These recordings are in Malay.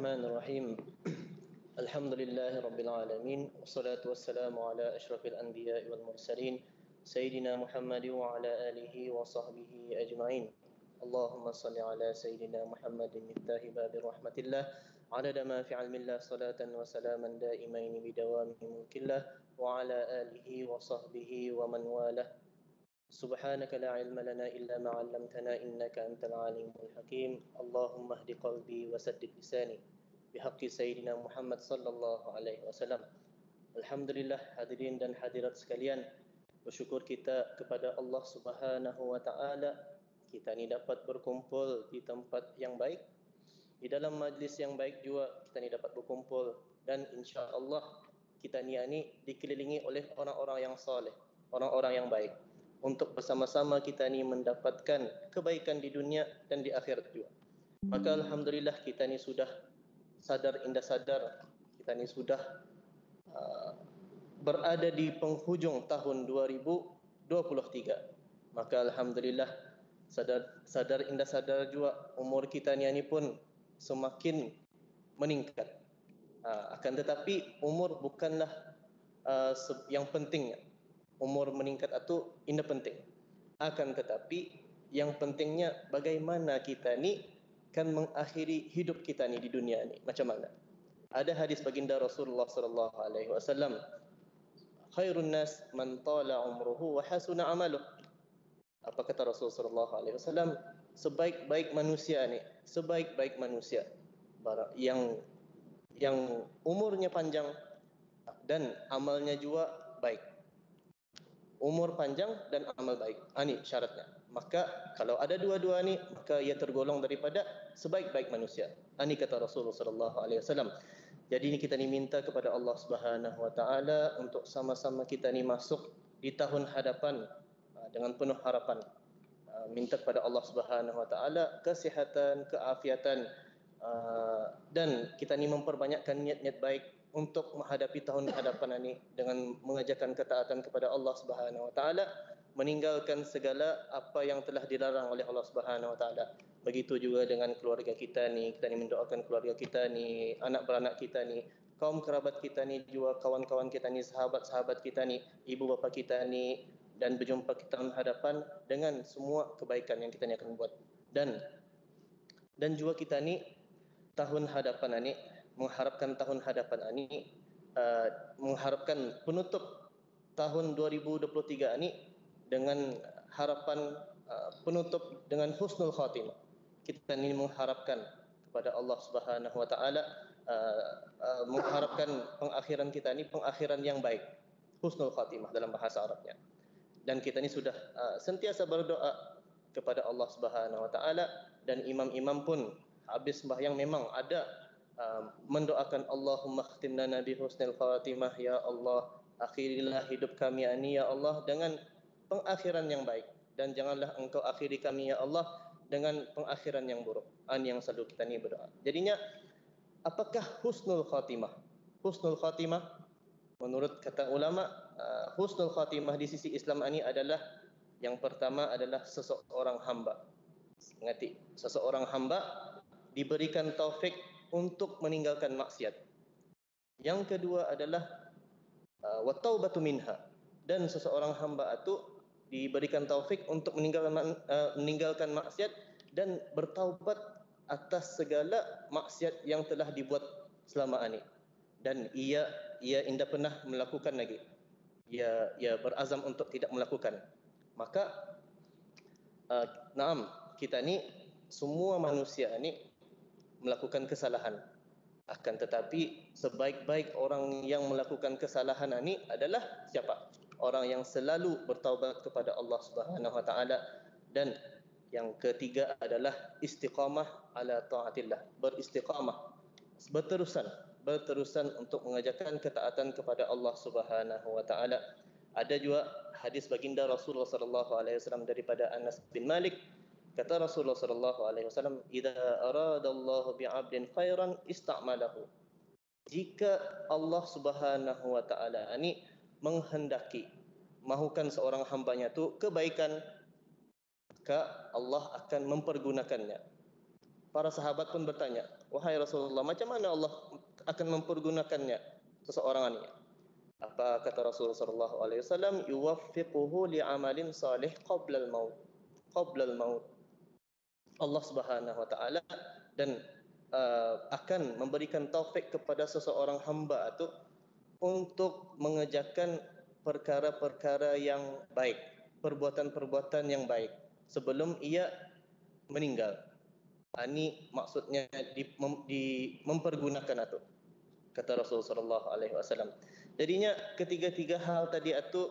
الرحمن الرحيم الحمد لله رب العالمين والصلاة والسلام على أشرف الأنبياء والمرسلين سيدنا محمد وعلى آله وصحبه أجمعين اللهم صل على سيدنا محمد مفتاح باب رحمة الله عدد ما في علم الله صلاة وسلاما دائمين بدوام ملك الله وعلى آله وصحبه ومن والاه سبحانك لا علم لنا إلا ما علمتنا إنك أنت العليم الحكيم اللهم اهد قلبي وسدد لساني بحق سيدنا Muhammad sallallahu alaihi wasallam. Alhamdulillah, hadirin dan hadirat sekalian, bersyukur kita kepada Allah Subhanahu wa taala kita ni dapat berkumpul di tempat yang baik, di dalam majlis yang baik juga kita ni dapat berkumpul, dan insya-Allah kita ni dikelilingi oleh orang-orang yang soleh, orang-orang yang baik, untuk bersama-sama kita ni mendapatkan kebaikan di dunia dan di akhirat juga. Maka alhamdulillah kita ni sudah sadar indah sadar, kita ni sudah berada di penghujung tahun 2023. Maka alhamdulillah sadar indah sadar juga umur kita ni pun semakin meningkat. Akan tetapi umur bukanlah yang penting. Umur meningkat itu indah penting. Akan tetapi yang pentingnya bagaimana kita ni kan mengakhiri hidup kita ni di dunia ni macam mana. Ada hadis baginda Rasulullah sallallahu alaihi wasallam, khairun nas man tala umruhu wa hasuna amaluh. Apa kata Rasulullah sallallahu alaihi wasallam? Sebaik-baik manusia ni, sebaik-baik manusia yang umurnya panjang dan amalnya juga baik. Umur panjang dan amal baik. Ini syaratnya. Maka kalau ada dua-dua ni, maka ia tergolong daripada sebaik-baik manusia. Ini kata Rasulullah sallallahu alaihi wasallam. Jadi ni kita ni minta kepada Allah Subhanahu wa taala untuk sama-sama kita ni masuk di tahun hadapan dengan penuh harapan. Minta kepada Allah Subhanahu wa taala kesihatan, keafiatan, dan kita ni memperbanyakkan niat-niat baik untuk menghadapi tahun hadapan ini dengan mengajarkan ketaatan kepada Allah Subhanahu wa taala, meninggalkan segala apa yang telah dilarang oleh Allah Subhanahu wa taala. Begitu juga dengan keluarga kita ni mendoakan keluarga kita ni, anak beranak kita ni, kaum kerabat kita ni, juga kawan-kawan kita ni, sahabat-sahabat kita ni, ibu bapa kita ni, dan berjumpa kita tahun hadapan dengan semua kebaikan yang kita ni akan buat. Dan juga kita ni tahun hadapan ini, mengharapkan tahun hadapan ini, mengharapkan penutup tahun 2023 ini dengan harapan penutup dengan husnul khatimah. Kita ini mengharapkan kepada Allah Subhanahu wa taala, mengharapkan pengakhiran kita ini pengakhiran yang baik, husnul khatimah dalam bahasa Arabnya. Dan kita ini sudah sentiasa berdoa kepada Allah Subhanahu wa taala, dan imam-imam pun habis sembahyang memang ada mendoakan Allahumma khtim lana bi husnil khatimah, ya Allah, akhirilah hidup kami ini ya Allah dengan pengakhiran yang baik, dan janganlah engkau akhiri kami ya Allah dengan pengakhiran yang buruk. Yang selalu kita ni berdoa. Jadinya apakah husnul khatimah? Husnul khatimah menurut kata ulama, husnul khatimah di sisi Islam ini adalah, yang pertama adalah seseorang hamba. Mengerti? Seseorang hamba diberikan taufik untuk meninggalkan maksiat. Yang kedua adalah wa taubatu minha, dan seseorang hamba itu diberikan taufik untuk meninggalkan maksiat dan bertaubat atas segala maksiat yang telah dibuat selama ini, dan ia tidak pernah melakukan lagi. Ia berazam untuk tidak melakukan. Maka kita ni semua manusia ni melakukan kesalahan. Akan tetapi sebaik-baik orang yang melakukan kesalahan ini adalah siapa? Orang yang selalu bertaubat kepada Allah Subhanahu wa taala. Dan yang ketiga adalah istiqamah ala taatillah, beristiqamah, berterusan untuk mengajarkan ketaatan kepada Allah Subhanahu wa taala. Ada juga hadis baginda Rasulullah sallallahu alaihi wasallam daripada Anas bin Malik. Kata Rasulullah sallallahu alaihi wasallam, "Idza aradallahu bi'abdin khairan ista'malahu." Jika Allah Subhanahu wa taala ini menghendaki, mahukan seorang hambanya itu kebaikan, maka Allah akan mempergunakannya. Para sahabat pun bertanya, wahai Rasulullah, macam mana Allah akan mempergunakannya seseorang ini? Apa kata Rasulullah sallallahu alaihi wasallam? Yuwaffiquhu li'amalin salih qabla al-maut. Qabla al-maut. Allah Subhanahu wa taala dan akan memberikan taufik kepada seseorang hamba itu untuk mengerjakan perkara-perkara yang baik, perbuatan-perbuatan yang baik sebelum ia meninggal. Ini maksudnya mempergunakan itu, kata Rasulullah sallallahu alaihi wasallam. Jadinya ketiga-tiga hal tadi itu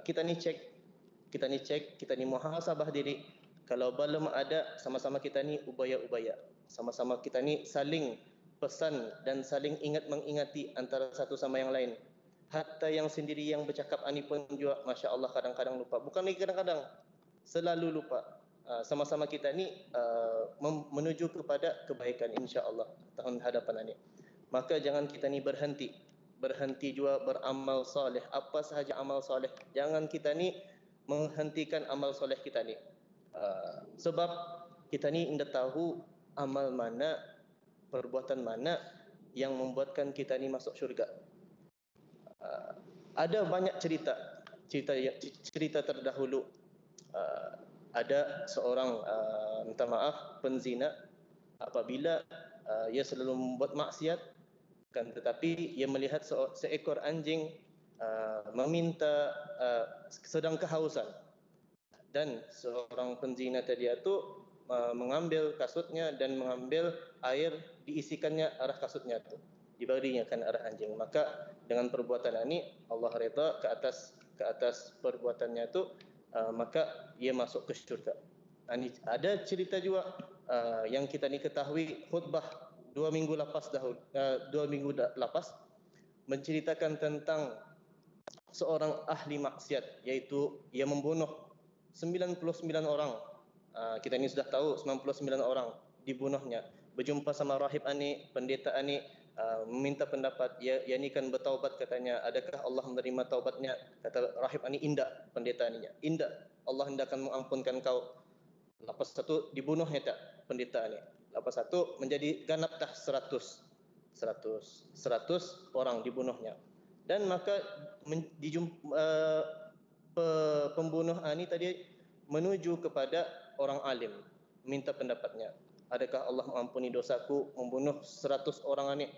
kita ni cek, kita ni muhasabah diri. Kalau belum ada, sama-sama kita ni ubaya-ubaya. Sama-sama kita ni saling pesan dan saling mengingati antara satu sama yang lain. Hatta yang sendiri yang bercakap ini pun juga, Masya Allah, kadang-kadang lupa. Bukan lagi kadang-kadang, selalu lupa. Sama-sama kita ni menuju kepada kebaikan, insya Allah, tahun hadapan ini. Maka jangan kita ni berhenti juga beramal soleh. Apa sahaja amal soleh. Jangan kita ni menghentikan amal soleh kita ni. Sebab kita ni tidak tahu amal mana, perbuatan mana yang membuatkan kita ni masuk syurga. Ada banyak cerita terdahulu. Ada seorang minta maaf penzina, apabila ia selalu membuat maksiat, kan, tetapi ia melihat seekor anjing meminta sedang kehausan, dan seorang penzina tadi itu mengambil kasutnya dan mengambil air, diisikannya arah kasutnya itu, diberinya kan arah anjing. Maka dengan perbuatan ini Allah redha ke atas perbuatannya itu, maka ia masuk ke syurga. Ada cerita juga yang kita ni ketahui, khutbah 2 minggu lepas menceritakan tentang seorang ahli maksiat, yaitu ia membunuh 99 orang. Kita ni sudah tahu 99 orang dibunuhnya. Berjumpa sama rahib ani, pendeta ani, meminta pendapat. Ia ni kan bertaubat katanya. Adakah Allah menerima taubatnya? Kata rahib ani, indak, pendeta ani. Indak, Allah hendak akan mengampunkan kau. Lepas satu dibunuhnya tak pendeta ani. Lepas satu menjadi ganap dah 100 orang dibunuhnya. Dan maka pembunuh ani tadi menuju kepada orang alim, minta pendapatnya. Adakah Allah mengampuni dosaku membunuh 100 orang ini?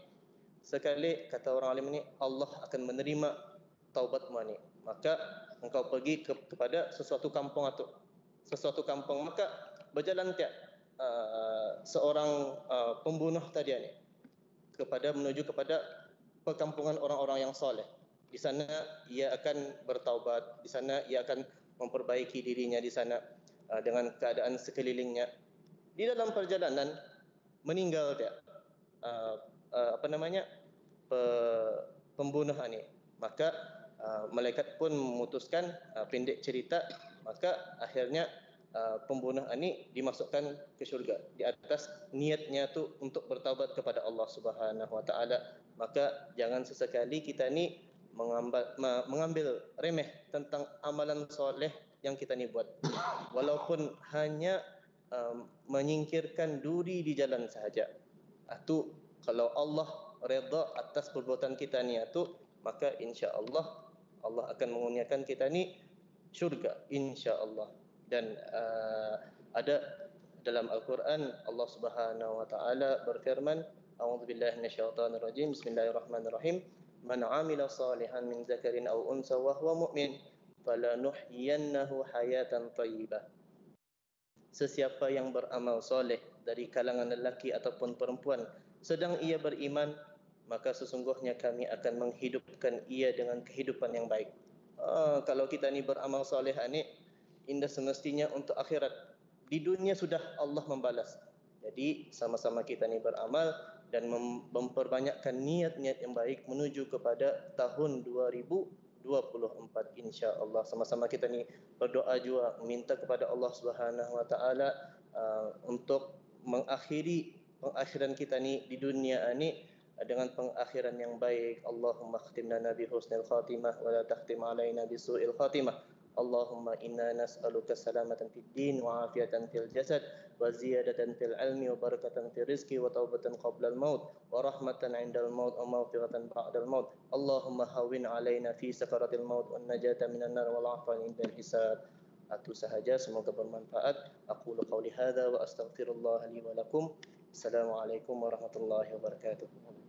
Sekali kata orang alim ini, Allah akan menerima taubatmu ini. Maka engkau pergi kepada sesuatu kampung atau sesuatu kampung, maka berjalan tiap seorang pembunuh tadi ini menuju kepada perkampungan orang-orang yang soleh. Di sana ia akan bertaubat, di sana ia akan memperbaiki dirinya di sana dengan keadaan sekelilingnya. Di dalam perjalanan meninggal dia pembunuh ini. Maka malaikat pun memutuskan, pendek cerita, maka akhirnya pembunuh ini dimasukkan ke syurga di atas niatnya tu untuk bertaubat kepada Allah Subhanahu wa taala. Maka jangan sesekali kita ni mengambil remeh tentang amalan soleh yang kita ni buat, walaupun hanya menyingkirkan duri di jalan sahaja. Itu kalau Allah redha atas perbuatan kita ni itu, maka insya-Allah Allah akan mengurniakan kita ni syurga, insya-Allah. Dan ada dalam Al-Quran Allah Subhanahu wa taala berfirman, a'udzubillahi minasyaitonir rajim, bismillahirrahmanirrahim, man 'amila salihan min dzakarin aw unsa wa huwa mu'min falanuhyiyannahu hayatan thayyibah. Sesiapa yang beramal soleh dari kalangan lelaki ataupun perempuan sedang ia beriman, maka sesungguhnya kami akan menghidupkan ia dengan kehidupan yang baik. Kalau kita ni beramal soleh ni, indah semestinya untuk akhirat. Di dunia sudah Allah membalas. Jadi sama-sama kita ni beramal dan memperbanyakkan niat-niat yang baik menuju kepada tahun 2024, insya-Allah. Sama-sama kita ni berdoa juga, minta kepada Allah Subhanahu wa taala untuk pengakhiran kita ni di dunia ni dengan pengakhiran yang baik. Allahumma khtim lana bi husnil khatimah wa la takhtim alaina bi su'il khatimah. اللهم إنا نسألك سلامة في الدين وعافية في الجسد وزيادة في العلم وبركة في الرزق وتوبة قبل الموت ورحمة عند الموت ومغفرة بعد الموت. اللهم هون علينا في سكرات الموت والنجاة من النار والعفو عند الحساب. Itu sahaja, semoga bermanfaat. Aku qauli hadza wa astaghfirullah li wa lakum. Assalamualaikum warahmatullahi wabarakatuh.